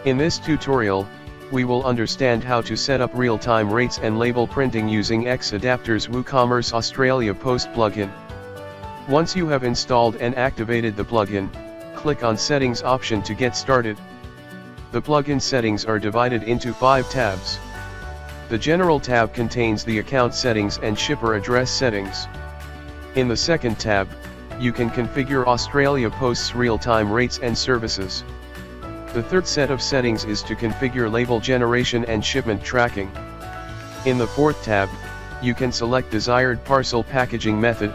In this tutorial, we will understand how to set up real-time rates and label printing using XAdapter's WooCommerce Australia Post plugin. Once you have installed and activated the plugin, click on Settings option to get started. The plugin settings are divided into 5 tabs. The General tab contains the account settings and shipper address settings. In the second tab, you can configure Australia Post's real-time rates and services. The third set of settings is to configure label generation and shipment tracking. In the fourth tab, you can select desired parcel packaging method.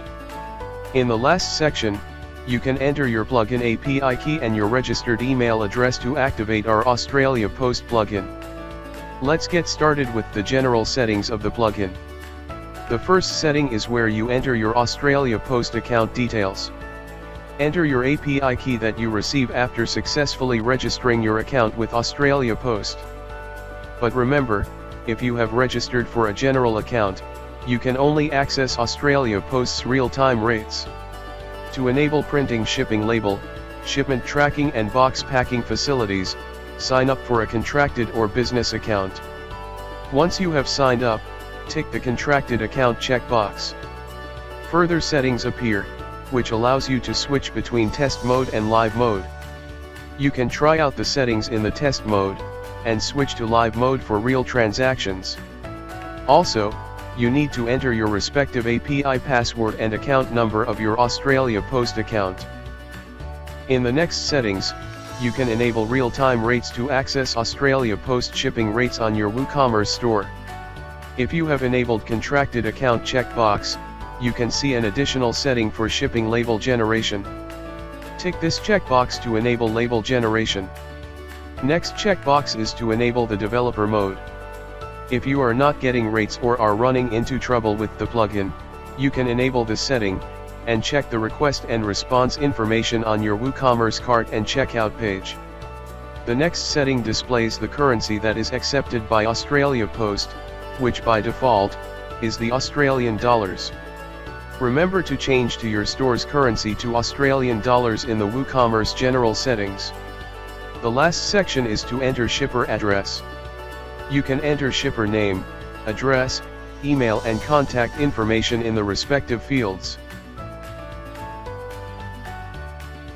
In the last section, you can enter your plugin API key and your registered email address to activate our Australia Post plugin. Let's get started with the general settings of the plugin. The first setting is where you enter your Australia Post account details. Enter your API key that you receive after successfully registering your account with Australia Post. But remember, if you have registered for a general account, you can only access Australia Post's real-time rates. To enable printing, shipping label, shipment tracking and box packing facilities, sign up for a contracted or business account. Once you have signed up, tick the contracted account checkbox. Further settings appear, which allows you to switch between test mode and live mode. You can try out the settings in the test mode, and switch to live mode for real transactions. Also, you need to enter your respective API password and account number of your Australia Post account. In the next settings, you can enable real-time rates to access Australia Post shipping rates on your WooCommerce store. If you have enabled contracted account checkbox, you can see an additional setting for shipping label generation. Tick this checkbox to enable label generation. Next checkbox is to enable the developer mode. If you are not getting rates or are running into trouble with the plugin, you can enable this setting, and check the request and response information on your WooCommerce cart and checkout page. The next setting displays the currency that is accepted by Australia Post, which by default, is the Australian dollars. Remember to change to your store's currency to Australian dollars in the WooCommerce general settings. The last section is to enter shipper address. You can enter shipper name, address, email and contact information in the respective fields.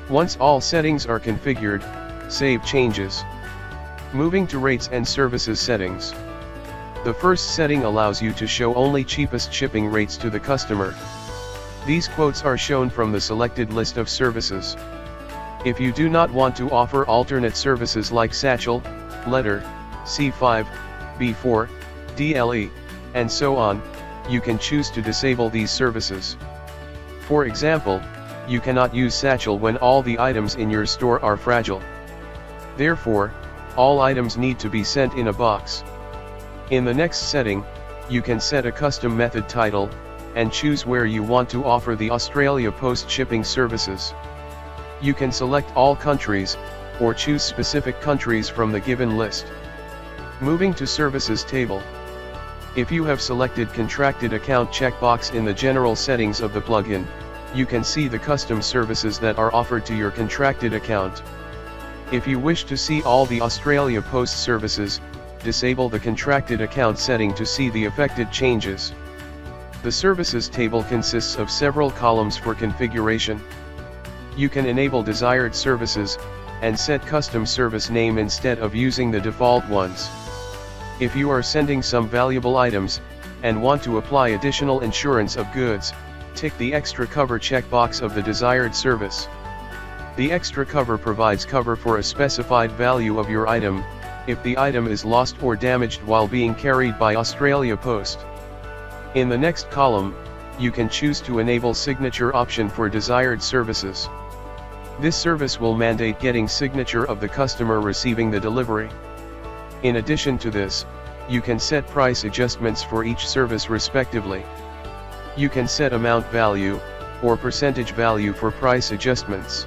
Once all settings are configured, save changes. Moving to rates and services settings. The first setting allows you to show only cheapest shipping rates to the customer. These quotes are shown from the selected list of services. If you do not want to offer alternate services like satchel, letter, C5, B4, DLE, and so on, you can choose to disable these services. For example, you cannot use satchel when all the items in your store are fragile. Therefore, all items need to be sent in a box. In the next setting, you can set a custom method title, and choose where you want to offer the Australia Post shipping services. You can select all countries, or choose specific countries from the given list. Moving to services table. If you have selected contracted account checkbox in the general settings of the plugin, you can see the custom services that are offered to your contracted account. If you wish to see all the Australia Post services, disable the contracted account setting to see the affected changes. The services table consists of several columns for configuration. You can enable desired services, and set custom service name instead of using the default ones. If you are sending some valuable items, and want to apply additional insurance of goods, tick the extra cover checkbox of the desired service. The extra cover provides cover for a specified value of your item, if the item is lost or damaged while being carried by Australia Post. In the next column, you can choose to enable signature option for desired services. This service will mandate getting signature of the customer receiving the delivery. In addition to this, you can set price adjustments for each service respectively. You can set amount value, or percentage value for price adjustments.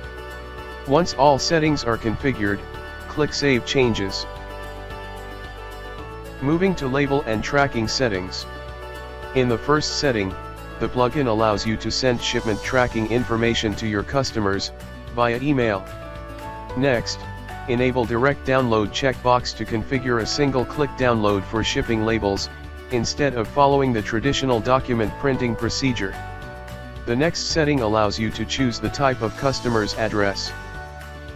Once all settings are configured, click Save Changes. Moving to label and tracking settings. In the first setting, the plugin allows you to send shipment tracking information to your customers, via email. Next, enable direct download checkbox to configure a single-click download for shipping labels, instead of following the traditional document printing procedure. The next setting allows you to choose the type of customer's address.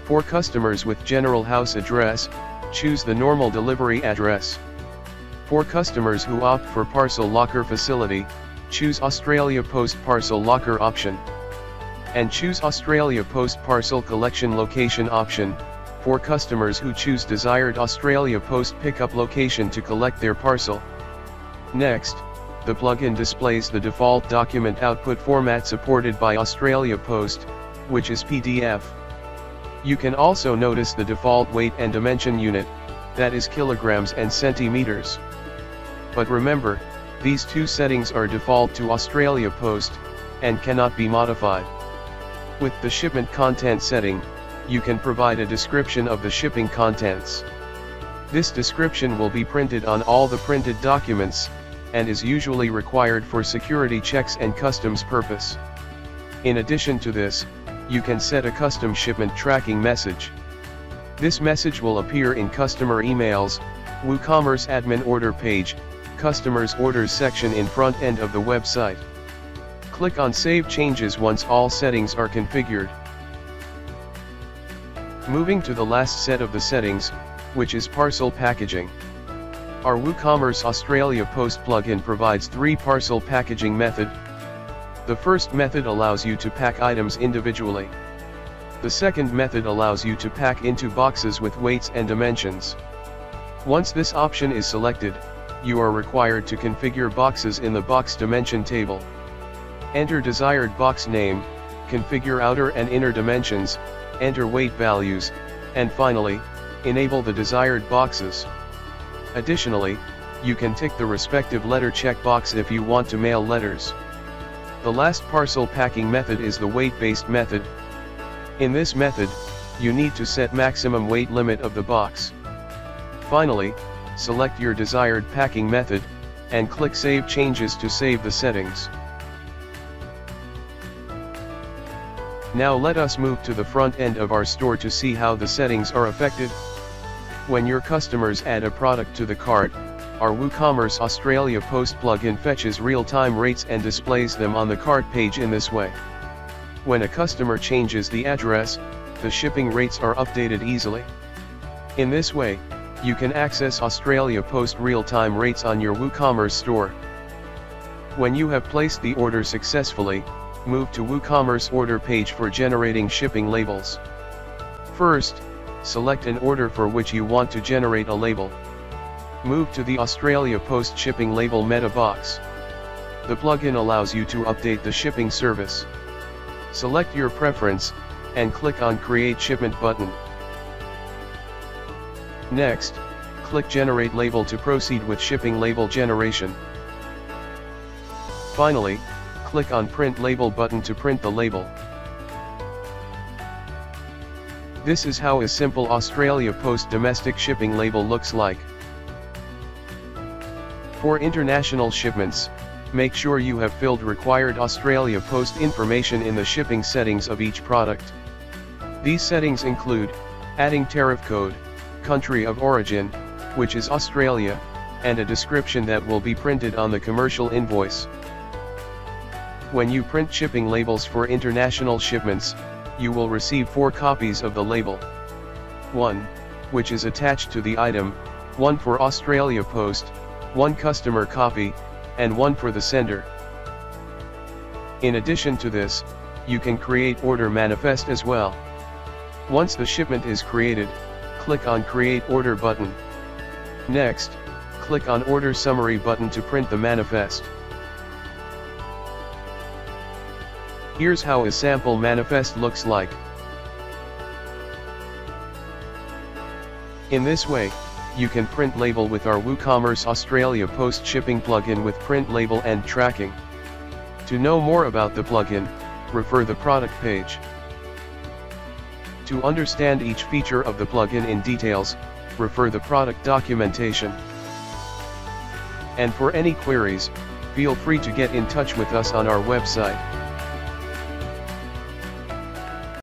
For customers with general house address, choose the normal delivery address. For customers who opt for parcel locker facility, choose Australia Post Parcel Locker option. And choose Australia Post Parcel Collection Location option, for customers who choose desired Australia Post pickup location to collect their parcel. Next, the plugin displays the default document output format supported by Australia Post, which is PDF. You can also notice the default weight and dimension unit, that is kilograms and centimeters. But remember, these two settings are default to Australia Post, and cannot be modified. With the shipment content setting, you can provide a description of the shipping contents. This description will be printed on all the printed documents, and is usually required for security checks and customs purpose. In addition to this, you can set a custom shipment tracking message. This message will appear in customer emails, WooCommerce admin order page, customers orders section in front end of the website. Click on Save Changes once all settings are configured. Moving to the last set of the settings, which is parcel packaging. Our WooCommerce Australia Post plugin provides 3 parcel packaging method. The first method allows you to pack items individually. The second method allows you to pack into boxes with weights and dimensions. Once this option is selected, you are required to configure boxes in the box dimension table. Enter desired box name, configure outer and inner dimensions, enter weight values, and finally, enable the desired boxes. Additionally, you can tick the respective letter checkbox if you want to mail letters. The last parcel packing method is the weight-based method. In this method, you need to set maximum weight limit of the box. Finally, select your desired packing method, and click Save Changes to save the settings. Now let us move to the front end of our store to see how the settings are affected. When your customers add a product to the cart, our WooCommerce Australia Post plugin fetches real-time rates and displays them on the cart page in this way. When a customer changes the address, the shipping rates are updated easily. In this way, you can access Australia Post real-time rates on your WooCommerce store. When you have placed the order successfully, move to WooCommerce order page for generating shipping labels. First, select an order for which you want to generate a label. Move to the Australia Post shipping label meta box. The plugin allows you to update the shipping service. Select your preference, and click on Create Shipment button. Next, click Generate Label to proceed with shipping label generation. Finally, click on Print Label button to print the label. This is how a simple Australia Post domestic shipping label looks like. For international shipments, make sure you have filled required Australia Post information in the shipping settings of each product. These settings include adding tariff code, country of origin, which is Australia, and a description that will be printed on the commercial invoice. When you print shipping labels for international shipments, you will receive 4 copies of the label. 1, which is attached to the item, 1 for Australia Post, 1 customer copy, and 1 for the sender. In addition to this, you can create order manifest as well. Once the shipment is created, click on Create Order button. Next, click on Order Summary button to print the manifest. Here's how a sample manifest looks like. In this way, you can print label with our WooCommerce Australia Post shipping plugin with print label and tracking. To know more about the plugin, refer the product page. To understand each feature of the plugin in details, refer the product documentation. And for any queries, feel free to get in touch with us on our website.